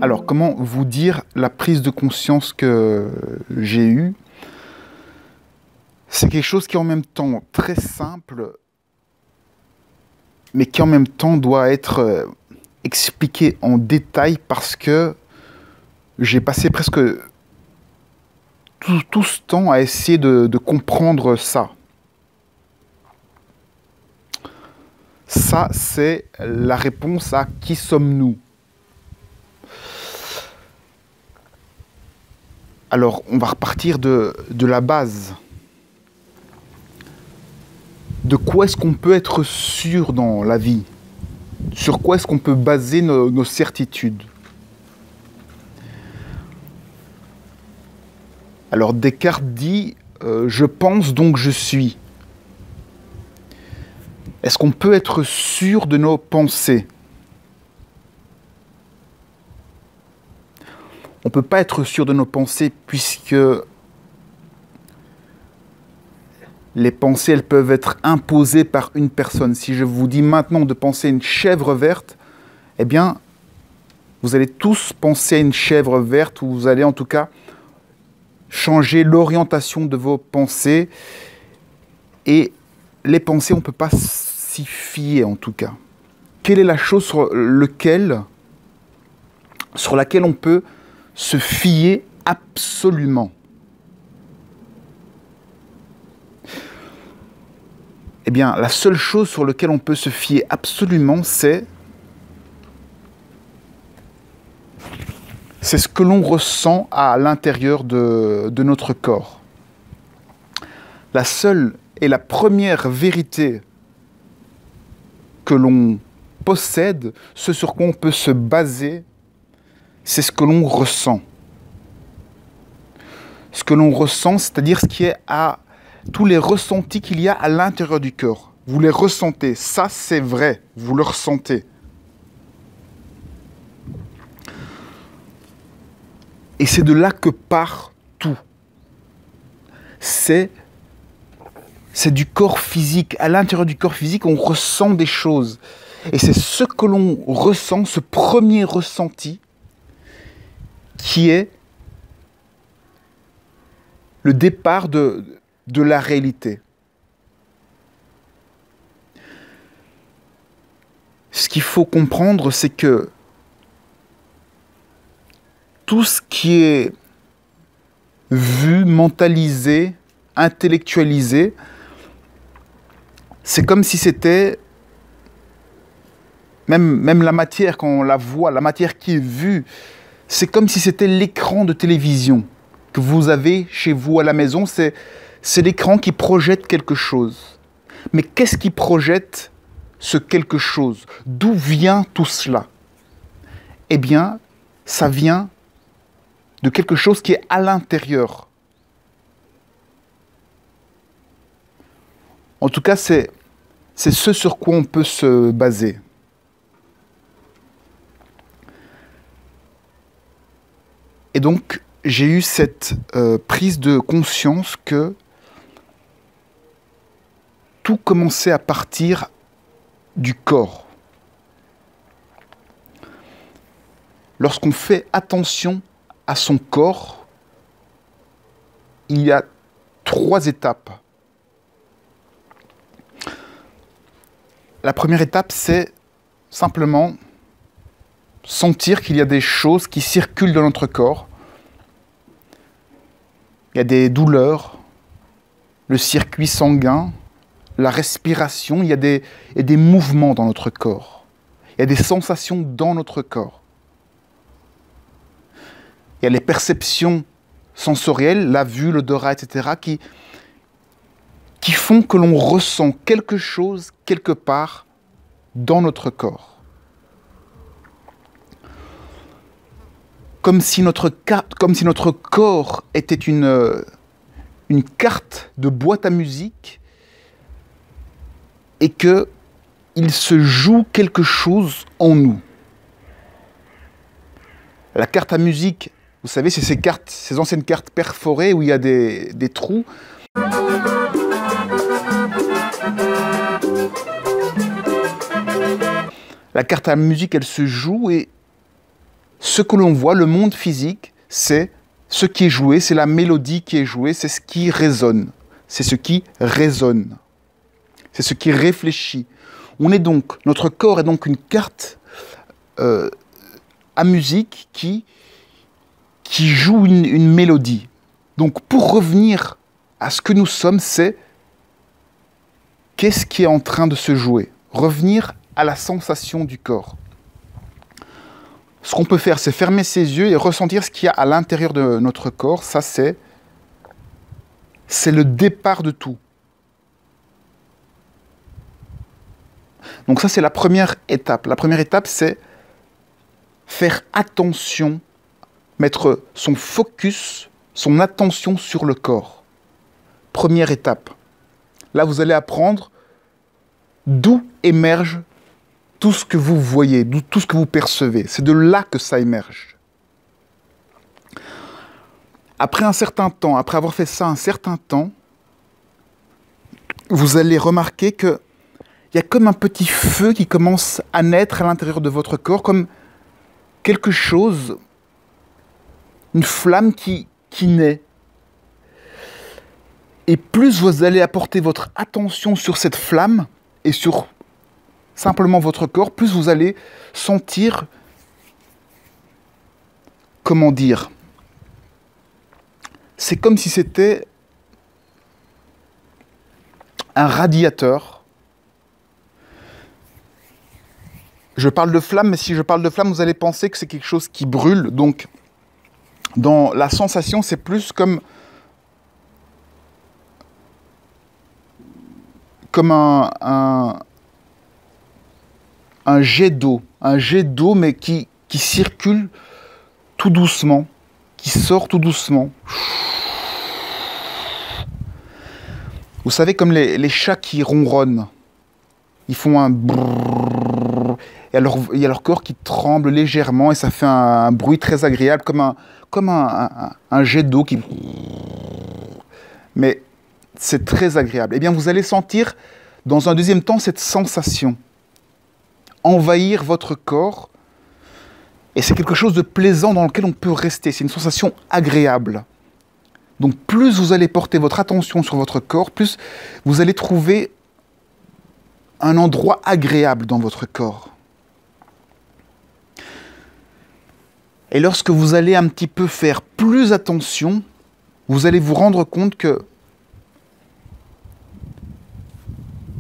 Alors, comment vous dire la prise de conscience que j'ai eue? C'est quelque chose qui est en même temps très simple, mais qui en même temps doit être expliqué en détail parce que j'ai passé presque tout ce temps à essayer de comprendre ça. Ça, c'est la réponse à qui sommes-nous? Alors, on va repartir de la base. De quoi est-ce qu'on peut être sûr dans la vie? Sur quoi est-ce qu'on peut baser nos certitudes? Alors, Descartes dit je pense donc je suis. Est-ce qu'on peut être sûr de nos pensées? On ne peut pas être sûr de nos pensées puisque les pensées, elles peuvent être imposées par une personne. Si je vous dis maintenant de penser à une chèvre verte, eh bien, vous allez tous penser à une chèvre verte, ou vous allez en tout cas changer l'orientation de vos pensées. Et les pensées, on ne peut pas s'y fier en tout cas. Quelle est la chose sur laquelle on peut se fier absolument? Eh bien, la seule chose sur laquelle on peut se fier absolument, c'est ce que l'on ressent à l'intérieur de notre corps. La seule et la première vérité que l'on possède, ce sur quoi on peut se baser, c'est ce que l'on ressent. Ce que l'on ressent, c'est-à-dire ce qui est à tous les ressentis qu'il y a à l'intérieur du corps. Vous les ressentez, ça c'est vrai, vous le ressentez. Et c'est de là que part tout. C'est du corps physique. À l'intérieur du corps physique, on ressent des choses. Et c'est ce que l'on ressent, ce premier ressenti, qui est le départ de la réalité. Ce qu'il faut comprendre, c'est que tout ce qui est vu, mentalisé, intellectualisé, c'est comme si c'était, même la matière, quand on la voit, la matière qui est vue, c'est comme si c'était l'écran de télévision que vous avez chez vous à la maison. C'est l'écran qui projette quelque chose. Mais qu'est-ce qui projette ce quelque chose? D'où vient tout cela? Eh bien, ça vient de quelque chose qui est à l'intérieur. En tout cas, c'est ce sur quoi on peut se baser. Et donc, j'ai eu cette prise de conscience que tout commençait à partir du corps. Lorsqu'on fait attention à son corps, il y a 3 étapes. La première étape, c'est simplement sentir qu'il y a des choses qui circulent dans notre corps. Il y a des douleurs, le circuit sanguin, la respiration, il y a des mouvements dans notre corps. Il y a des sensations dans notre corps. Il y a les perceptions sensorielles, la vue, l'odorat, etc., qui font que l'on ressent quelque chose quelque part dans notre corps. Comme si notre corps était une carte de boîte à musique et qu'il se joue quelque chose en nous. La carte à musique, vous savez, c'est ces anciennes cartes perforées où il y a des trous. La carte à musique, elle se joue et ce que l'on voit, le monde physique, c'est ce qui est joué, c'est la mélodie qui est jouée, c'est ce qui résonne. C'est ce qui résonne. C'est ce qui réfléchit. Notre corps est donc une carte à musique qui joue une mélodie. Donc pour revenir à ce que nous sommes, c'est qu'est-ce qui est en train de se jouer? Revenir à la sensation du corps. Ce qu'on peut faire, c'est fermer ses yeux et ressentir ce qu'il y a à l'intérieur de notre corps. Ça, c'est le départ de tout. Donc ça, c'est la première étape. La première étape, c'est faire attention, mettre son focus, son attention sur le corps. Première étape. Là, vous allez apprendre d'où émerge tout ce que vous voyez, tout ce que vous percevez. C'est de là que ça émerge. Après un certain temps, après avoir fait ça un certain temps, vous allez remarquer qu'il y a comme un petit feu qui commence à naître à l'intérieur de votre corps, comme quelque chose, une flamme qui naît. Et plus vous allez apporter votre attention sur cette flamme et sur simplement votre corps, plus vous allez sentir, comment dire, c'est comme si c'était un radiateur. Je parle de flamme, mais si je parle de flamme, vous allez penser que c'est quelque chose qui brûle. Donc, dans la sensation, c'est plus comme un jet d'eau. Un jet d'eau, mais qui circule tout doucement, qui sort tout doucement. Vous savez, comme les chats qui ronronnent. Ils font un brrrr, et alors il y a leur corps qui tremble légèrement et ça fait un bruit très agréable, comme un jet d'eau qui... Mais c'est très agréable. Eh bien, vous allez sentir, dans un deuxième temps, cette sensation envahir votre corps. Et c'est quelque chose de plaisant dans lequel on peut rester. C'est une sensation agréable. Donc, plus vous allez porter votre attention sur votre corps, plus vous allez trouver un endroit agréable dans votre corps. Et lorsque vous allez un petit peu faire plus attention, vous allez vous rendre compte que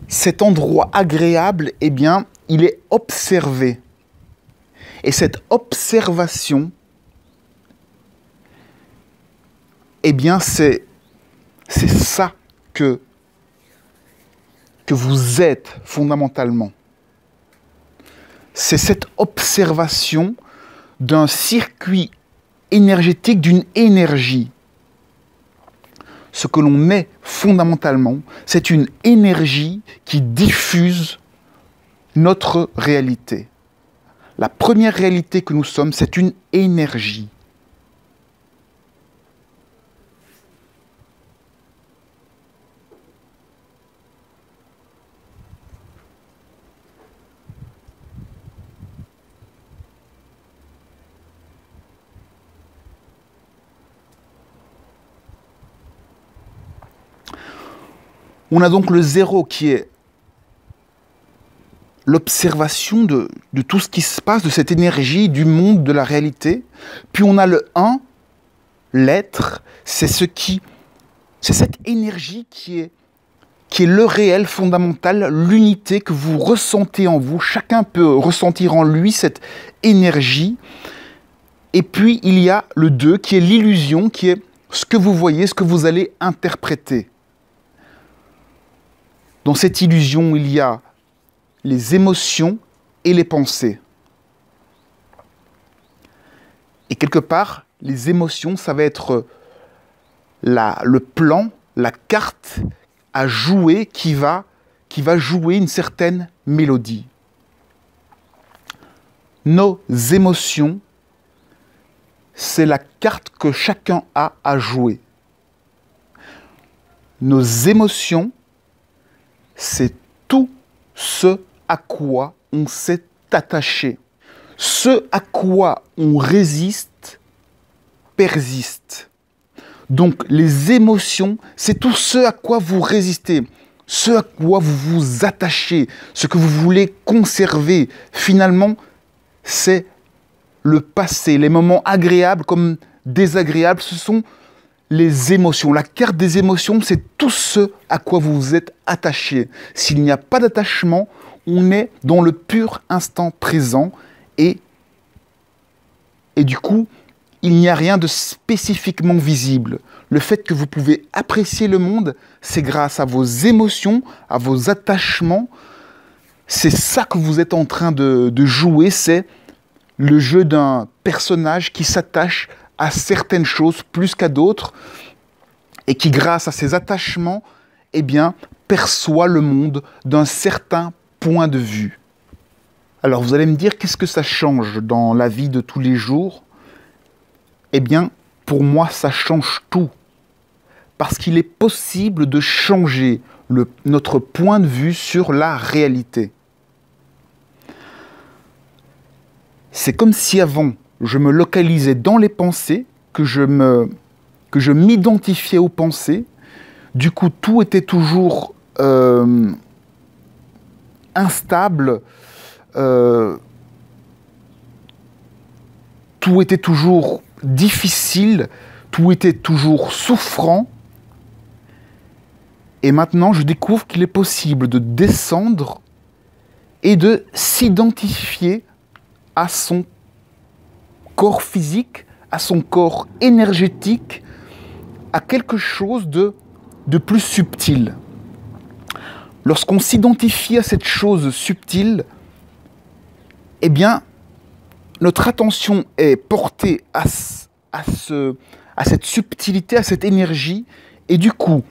cet endroit agréable, eh bien, il est observé. Et cette observation, eh bien, c'est ça que vous êtes fondamentalement. C'est cette observation d'un circuit énergétique, d'une énergie. Ce que l'on est fondamentalement, c'est une énergie qui diffuse notre réalité. La première réalité que nous sommes, c'est une énergie. On a donc le zéro qui est l'observation de tout ce qui se passe, de cette énergie, du monde, de la réalité. Puis on a le 1, l'être, c'est cette énergie qui est le réel fondamental, l'unité que vous ressentez en vous. Chacun peut ressentir en lui cette énergie. Et puis il y a le 2 qui est l'illusion, qui est ce que vous voyez, ce que vous allez interpréter. Dans cette illusion, il y a les émotions et les pensées. Et quelque part, les émotions, ça va être le plan, la carte à jouer qui va jouer une certaine mélodie. Nos émotions, c'est la carte que chacun a à jouer. Nos émotions, c'est tout ce à quoi on s'est attaché. Ce à quoi on résiste persiste. Donc les émotions, c'est tout ce à quoi vous résistez, ce à quoi vous vous attachez, ce que vous voulez conserver. Finalement, c'est le passé, les moments agréables comme désagréables, ce sont les émotions. La carte des émotions, c'est tout ce à quoi vous vous êtes attaché. S'il n'y a pas d'attachement, on est dans le pur instant présent et du coup, il n'y a rien de spécifiquement visible. Le fait que vous pouvez apprécier le monde, c'est grâce à vos émotions, à vos attachements. C'est ça que vous êtes en train de jouer, c'est le jeu d'un personnage qui s'attache à certaines choses plus qu'à d'autres et qui, grâce à ses attachements, eh bien, perçoit le monde d'un certain point de vue. Alors vous allez me dire, qu'est-ce que ça change dans la vie de tous les jours? Eh bien, pour moi, ça change tout. Parce qu'il est possible de changer notre point de vue sur la réalité. C'est comme si avant, je me localisais dans les pensées, que je m'identifiais aux pensées. Du coup, tout était toujours instable, tout était toujours difficile, tout était toujours souffrant. Et maintenant, je découvre qu'il est possible de descendre et de s'identifier à son corps physique, à son corps énergétique, à quelque chose de plus subtil. Lorsqu'on s'identifie à cette chose subtile, eh bien, notre attention est portée à cette subtilité, à cette énergie, et du coup,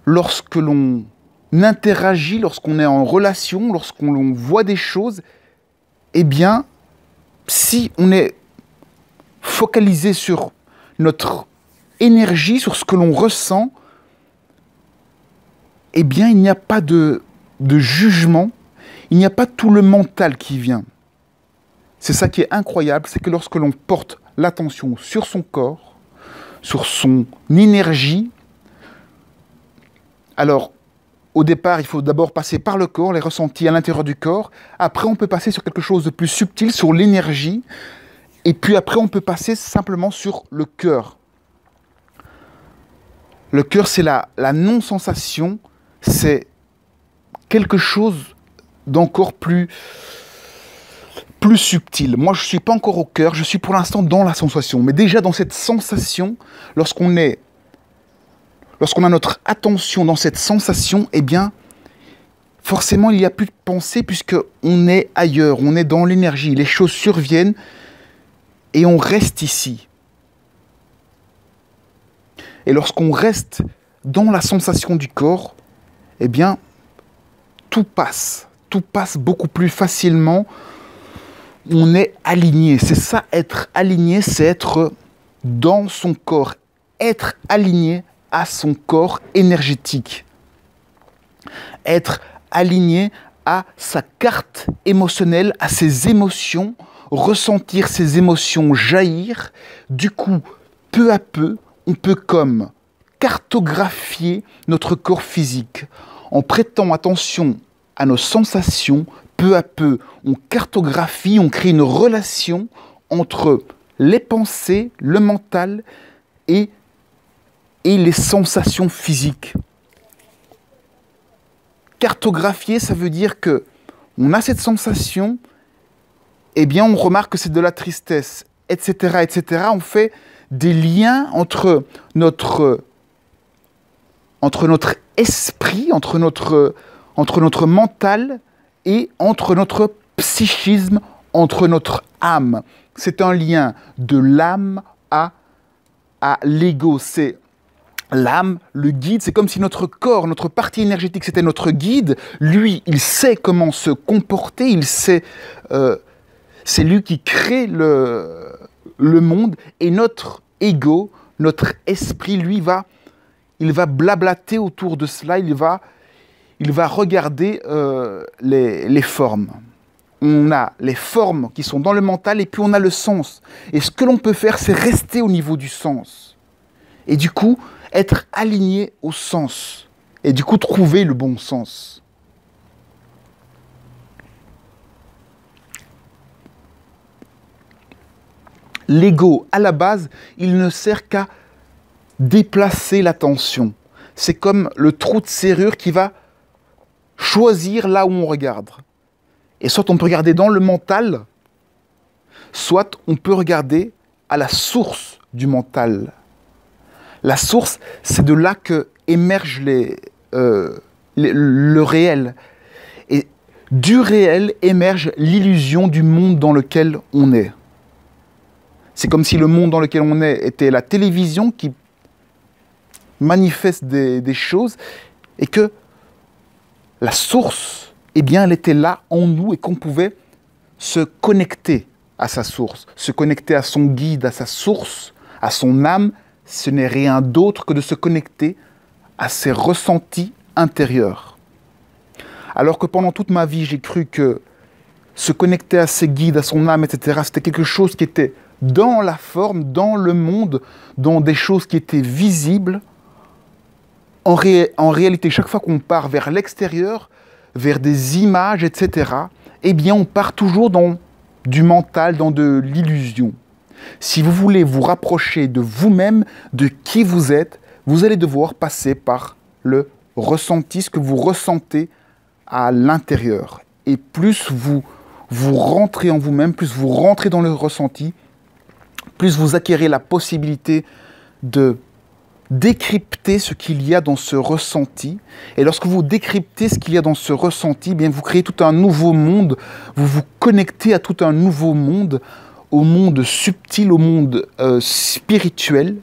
lorsque l'on interagit, lorsqu'on est en relation, lorsqu'on voit des choses, eh bien, si on est focalisé sur notre énergie, sur ce que l'on ressent, eh bien, il n'y a pas de jugement, il n'y a pas tout le mental qui vient. C'est ça qui est incroyable, c'est que lorsque l'on porte l'attention sur son corps, sur son énergie, alors, au départ, il faut d'abord passer par le corps, les ressentis à l'intérieur du corps. Après, on peut passer sur quelque chose de plus subtil, sur l'énergie. Et puis après, on peut passer simplement sur le cœur. Le cœur, c'est la non-sensation. C'est quelque chose d'encore plus subtil. Moi, je ne suis pas encore au cœur. Je suis pour l'instant dans la sensation. Mais déjà, dans cette sensation, lorsqu'on a notre attention dans cette sensation, eh bien, forcément, il n'y a plus de pensée puisqu'on est ailleurs, on est dans l'énergie. Les choses surviennent et on reste ici. Et lorsqu'on reste dans la sensation du corps, eh bien, tout passe. Tout passe beaucoup plus facilement. On est aligné. C'est ça, être aligné, c'est être dans son corps. Être aligné à son corps énergétique. Être aligné à sa carte émotionnelle, à ses émotions, ressentir ses émotions jaillir. Du coup, peu à peu, on peut comme cartographier notre corps physique. En prêtant attention à nos sensations, peu à peu, on cartographie, on crée une relation entre les pensées, le mental et les sensations physiques. Cartographier, ça veut dire que on a cette sensation, eh bien on remarque que c'est de la tristesse, etc., etc. On fait des liens entre notre esprit, entre notre mental et entre notre psychisme, entre notre âme. C'est un lien de l'âme à l'ego. C'est l'âme, le guide, c'est comme si notre corps, notre partie énergétique, c'était notre guide. Lui, il sait comment se comporter, il sait, c'est lui qui crée le monde. Et notre ego, notre esprit, lui, il va blablater autour de cela, il va regarder les formes. on a les formes qui sont dans le mental et puis on a le sens. Et ce que l'on peut faire, c'est rester au niveau du sens. Et du coup, être aligné au sens. Et du coup, trouver le bon sens. L'ego, à la base, il ne sert qu'à déplacer l'attention. C'est comme le trou de serrure qui va choisir là où on regarde. Et soit on peut regarder dans le mental, soit on peut regarder à la source du mental. La source, c'est de là que émerge le réel. Et du réel émerge l'illusion du monde dans lequel on est. C'est comme si le monde dans lequel on est était la télévision qui manifeste des choses et que la source, eh bien, elle était là en nous et qu'on pouvait se connecter à sa source, se connecter à son guide, à sa source, à son âme. Ce n'est rien d'autre que de se connecter à ses ressentis intérieurs. Alors que pendant toute ma vie, j'ai cru que se connecter à ses guides, à son âme, etc., c'était quelque chose qui était dans la forme, dans le monde, dans des choses qui étaient visibles. En réalité, chaque fois qu'on part vers l'extérieur, vers des images, etc., eh bien, on part toujours dans du mental, dans de l'illusion. Si vous voulez vous rapprocher de vous-même, de qui vous êtes, vous allez devoir passer par le ressenti, ce que vous ressentez à l'intérieur. Et plus vous rentrez en vous-même, plus vous rentrez dans le ressenti, plus vous acquérez la possibilité de décrypter ce qu'il y a dans ce ressenti. Et lorsque vous décryptez ce qu'il y a dans ce ressenti, eh bien vous créez tout un nouveau monde, vous vous connectez à tout un nouveau monde, au monde subtil, au monde spirituel.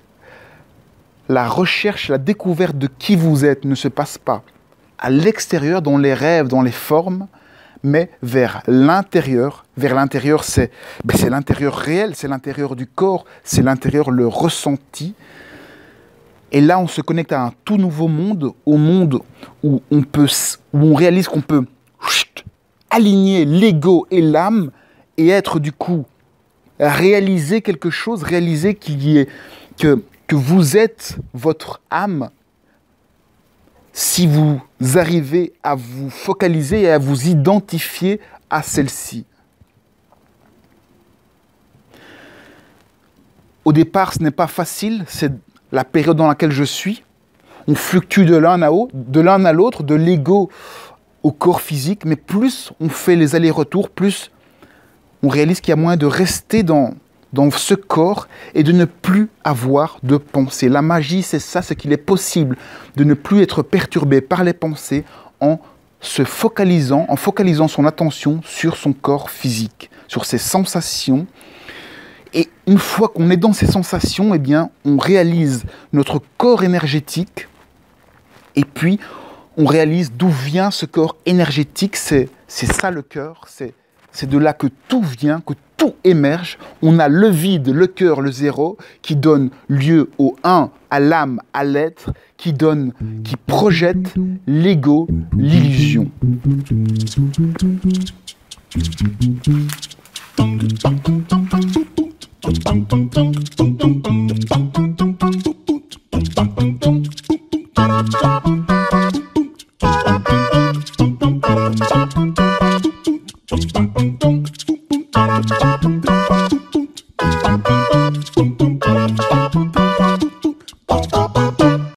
La recherche, la découverte de qui vous êtes ne se passe pas à l'extérieur, dans les rêves, dans les formes, mais vers l'intérieur. Vers l'intérieur, c'est l'intérieur réel, c'est l'intérieur du corps, c'est l'intérieur, le ressenti. Et là, on se connecte à un tout nouveau monde, au monde où on réalise qu'on peut aligner l'ego et l'âme et être du coup, réaliser quelque chose, réaliser que vous êtes votre âme si vous arrivez à vous focaliser et à vous identifier à celle-ci. Au départ, ce n'est pas facile, c'est la période dans laquelle je suis. On fluctue de l'un à l'autre, de l'ego au corps physique, mais plus on fait les allers-retours, plus on réalise qu'il y a moyen de rester dans ce corps et de ne plus avoir de pensée. La magie, c'est ça, c'est qu'il est possible de ne plus être perturbé par les pensées en focalisant son attention sur son corps physique, sur ses sensations. Et une fois qu'on est dans ces sensations, eh bien, on réalise notre corps énergétique et puis on réalise d'où vient ce corps énergétique. C'est ça le cœur, c'est de là que tout vient, que tout émerge. On a le vide, le cœur, le zéro, qui donne lieu au un, à l'âme, à l'être, qui projette l'ego, l'illusion.